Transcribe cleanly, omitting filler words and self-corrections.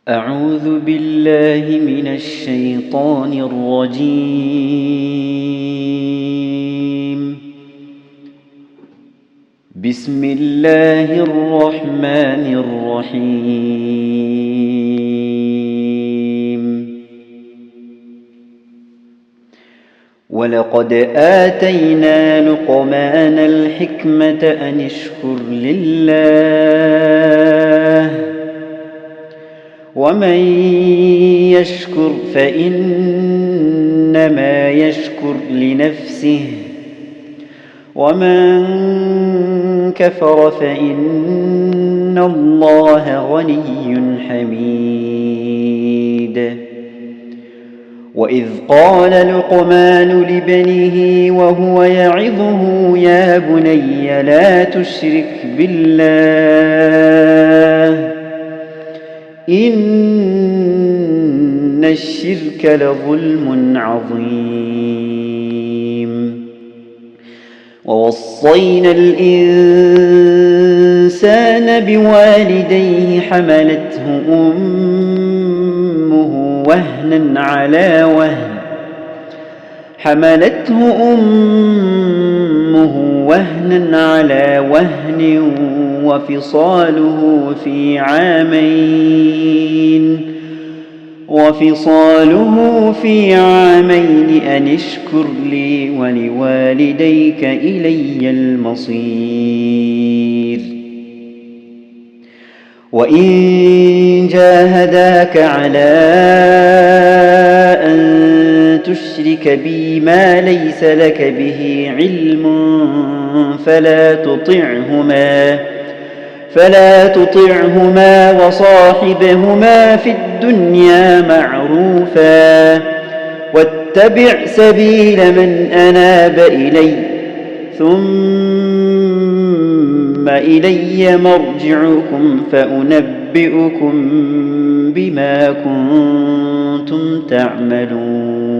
أعوذ بالله من الشيطان الرجيم. بسم الله الرحمن الرحيم. ولقد آتينا لقمان الحكمة أن اشكر لله ومن يشكر فإنما يشكر لنفسه ومن كفر فإن الله غني حميد. وإذ قال لقمان لابنه وهو يعظه يا بني لا تشرك بالله إن الشرك لظلم عظيم. ووصينا الإنسان بوالديه حملته أمه وهنا على وهن وفصاله في عامين أن اشكر لي ولوالديك إلي المصير. وإن جاهداك على أن تشرك بي ما ليس لك به علم فلا تطعهما وصاحبهما في الدنيا معروفا واتبع سبيل من أناب إلي ثم إلي مرجعكم فأنبئكم بما كنتم تعملون.